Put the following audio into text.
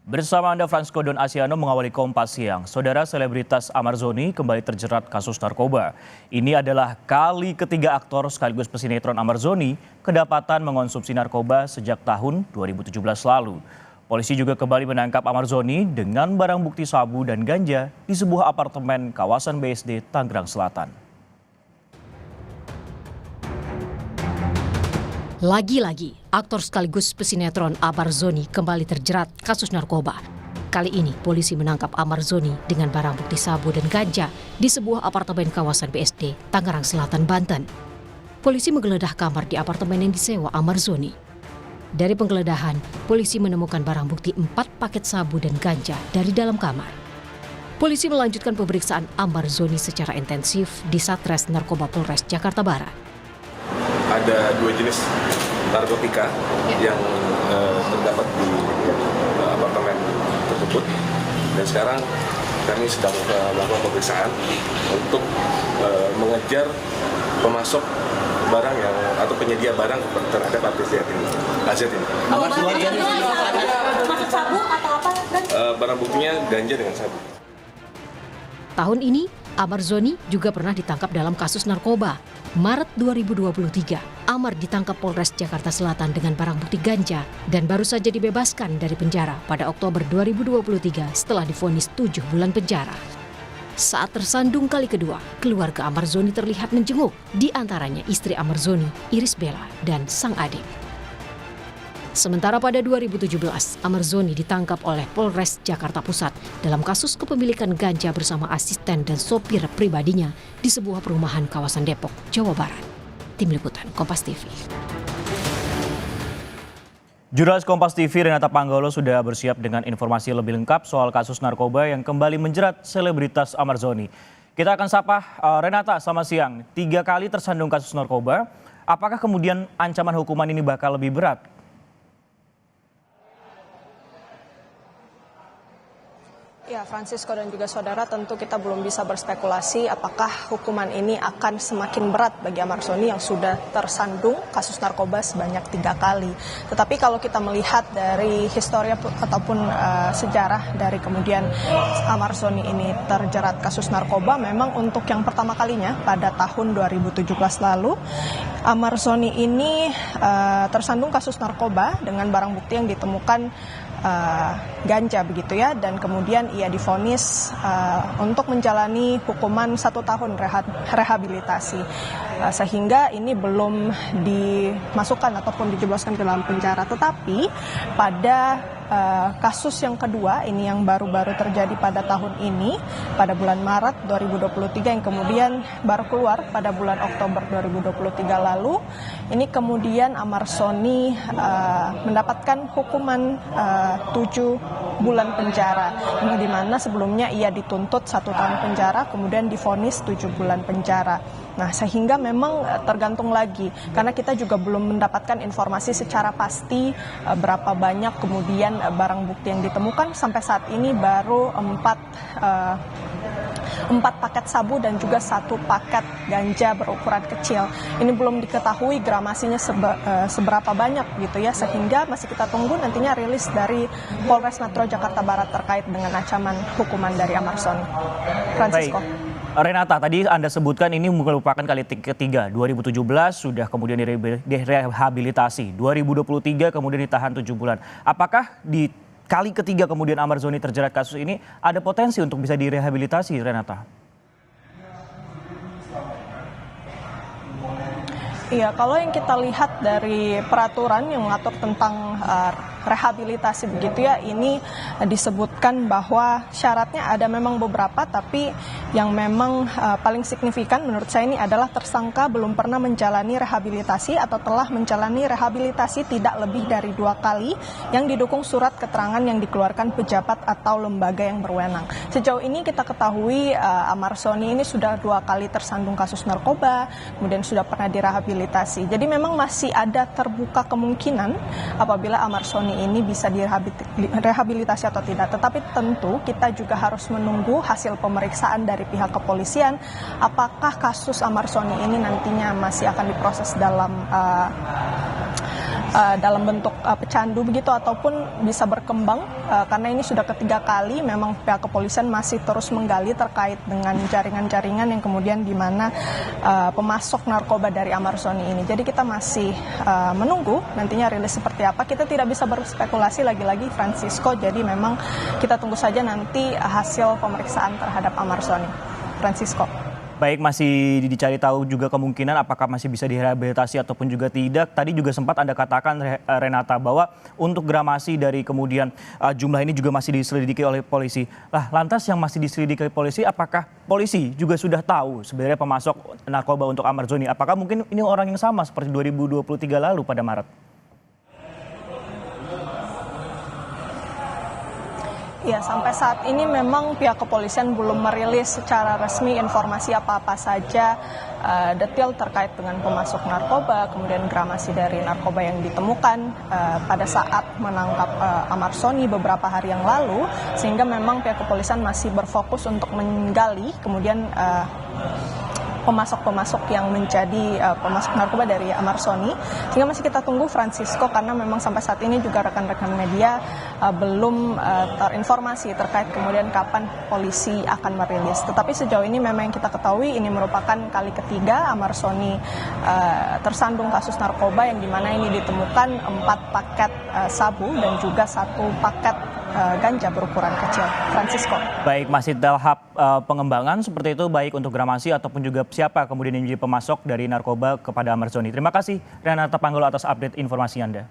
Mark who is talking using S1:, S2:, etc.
S1: Bersama Anda, Francisco Don Asiano mengawali Kompas Siang. Saudara, selebritas Amarzoni kembali terjerat kasus narkoba. Ini adalah kali ketiga aktor sekaligus pesinetron Amarzoni kedapatan mengonsumsi narkoba sejak tahun 2017 lalu. Polisi juga kembali menangkap Amarzoni dengan barang bukti sabu dan ganja di sebuah apartemen kawasan BSD, Tangerang Selatan.
S2: Lagi-lagi, aktor sekaligus pesinetron Amarzoni kembali terjerat kasus narkoba. Kali ini, polisi menangkap Amarzoni dengan barang bukti sabu dan ganja di sebuah apartemen kawasan BSD, Tangerang Selatan, Banten. Polisi menggeledah kamar di apartemen yang disewa Amarzoni. Dari penggeledahan, polisi menemukan barang bukti 4 paket sabu dan ganja dari dalam kamar. Polisi melanjutkan pemeriksaan Amarzoni secara intensif di Satres Narkoba Polres Jakarta Barat.
S3: Ada 2 jenis narkotika yang terdapat di apartemen tersebut, dan sekarang kami sedang melakukan pemeriksaan untuk mengejar pemasok barang yang atau penyedia barang terhadap aset ini.
S4: Maksud sabu atau apa?
S3: Barang buktinya ganja dengan sabu.
S2: Tahun ini, Amarzoni juga pernah ditangkap dalam kasus narkoba. Maret 2023, Amar ditangkap Polres Jakarta Selatan dengan barang bukti ganja dan baru saja dibebaskan dari penjara pada Oktober 2023 setelah divonis 7 bulan penjara. Saat tersandung kali kedua, keluarga Amarzoni terlihat menjenguk, di antaranya istri Amarzoni, Iris Bella, dan sang adik. Sementara pada 2017, Amarzoni ditangkap oleh Polres Jakarta Pusat dalam kasus kepemilikan ganja bersama asisten dan sopir pribadinya di sebuah perumahan kawasan Depok, Jawa Barat. Tim Liputan Kompas TV.
S1: Jurnalis Kompas TV Renata Panggolo sudah bersiap dengan informasi lebih lengkap soal kasus narkoba yang kembali menjerat selebritas Amarzoni. Kita akan sapa Renata, selamat siang. 3 kali tersandung kasus narkoba, apakah kemudian ancaman hukuman ini bakal lebih berat?
S5: Ya, Francisco dan juga saudara, tentu kita belum bisa berspekulasi apakah hukuman ini akan semakin berat bagi Amarzoni yang sudah tersandung kasus narkoba sebanyak 3 kali. Tetapi kalau kita melihat dari historia ataupun sejarah dari kemudian Amarzoni ini terjerat kasus narkoba, memang untuk yang pertama kalinya pada tahun 2017 lalu, Amarzoni ini tersandung kasus narkoba dengan barang bukti yang ditemukan ganja begitu ya, dan kemudian ia divonis untuk menjalani hukuman 1 tahun rehabilitasi, sehingga ini belum dimasukkan ataupun dijebloskan ke dalam penjara. Tetapi pada kasus yang kedua ini yang baru-baru terjadi pada tahun ini, pada bulan Maret 2023 yang kemudian baru keluar pada bulan Oktober 2023 lalu, ini kemudian Amarzoni mendapatkan hukuman 7 bulan penjara, di mana sebelumnya ia dituntut 1 tahun penjara, kemudian divonis 7 bulan penjara. Nah, sehingga memang tergantung lagi, karena kita juga belum mendapatkan informasi secara pasti berapa banyak kemudian barang bukti yang ditemukan. Sampai saat ini baru 4 paket sabu dan juga 1 paket ganja berukuran kecil. Ini belum diketahui gramasinya seberapa banyak gitu ya, sehingga masih kita tunggu nantinya rilis dari Polres Metro Jakarta Barat terkait dengan ancaman hukuman dari Amarzoni. Francisco.
S1: Baik. Renata, tadi Anda sebutkan ini merupakan kali ketiga. 2017 sudah kemudian direhabilitasi, 2023 kemudian ditahan 7 bulan. Apakah di kali ketiga kemudian Amarzoni terjerat kasus ini ada potensi untuk bisa direhabilitasi, Renata?
S5: Iya, kalau yang kita lihat dari peraturan yang mengatur tentang rehabilitasi begitu ya, ini disebutkan bahwa syaratnya ada memang beberapa, tapi yang memang paling signifikan menurut saya ini adalah tersangka belum pernah menjalani rehabilitasi atau telah menjalani rehabilitasi tidak lebih dari 2 kali yang didukung surat keterangan yang dikeluarkan pejabat atau lembaga yang berwenang. Sejauh ini kita ketahui Amarzoni ini sudah 2 kali tersandung kasus narkoba, kemudian sudah pernah direhabilitasi. Jadi memang masih ada terbuka kemungkinan apabila Amarzoni ini bisa direhabilitasi atau tidak. Tetapi tentu kita juga harus menunggu hasil pemeriksaan dari pihak kepolisian, apakah kasus Amarzoni ini nantinya masih akan diproses dalam dalam bentuk pecandu begitu ataupun bisa berkembang karena ini sudah ketiga kali memang pihak kepolisian masih terus menggali terkait dengan jaringan-jaringan yang kemudian di mana pemasok narkoba dari Amar Zoni ini. Jadi kita masih menunggu nantinya rilis seperti apa. Kita tidak bisa berspekulasi lagi-lagi Francisco. Jadi memang kita tunggu saja nanti hasil pemeriksaan terhadap Amar Zoni. Francisco.
S1: Baik, masih dicari tahu juga kemungkinan apakah masih bisa direhabilitasi ataupun juga tidak. Tadi juga sempat Anda katakan, Renata, bahwa untuk gramasi dari kemudian jumlah ini juga masih diselidiki oleh polisi. Lah, lantas yang masih diselidiki oleh polisi, apakah polisi juga sudah tahu sebenarnya pemasok narkoba untuk Amar Zoni? Apakah mungkin ini orang yang sama seperti 2023 lalu pada Maret?
S5: Ya, sampai saat ini memang pihak kepolisian belum merilis secara resmi informasi apa-apa saja detail terkait dengan pemasok narkoba, kemudian gramasi dari narkoba yang ditemukan pada saat menangkap Amar Zoni beberapa hari yang lalu, sehingga memang pihak kepolisian masih berfokus untuk menggali kemudian pemasok-pemasok yang menjadi pemasok narkoba dari Amar Zoni, sehingga masih kita tunggu Francisco karena memang sampai saat ini juga rekan-rekan media belum terinformasi terkait kemudian kapan polisi akan merilis. Tetapi sejauh ini memang yang kita ketahui ini merupakan kali ketiga Amar Zoni tersandung kasus narkoba yang dimana ini ditemukan 4 paket sabu dan juga 1 paket ganja berukuran kecil. Francisco.
S1: Baik, masih tahap pengembangan seperti itu, baik untuk gramasi ataupun juga siapa kemudian yang menjadi pemasok dari narkoba kepada Amar Zoni. Terima kasih Renata Panggolo atas update informasi Anda.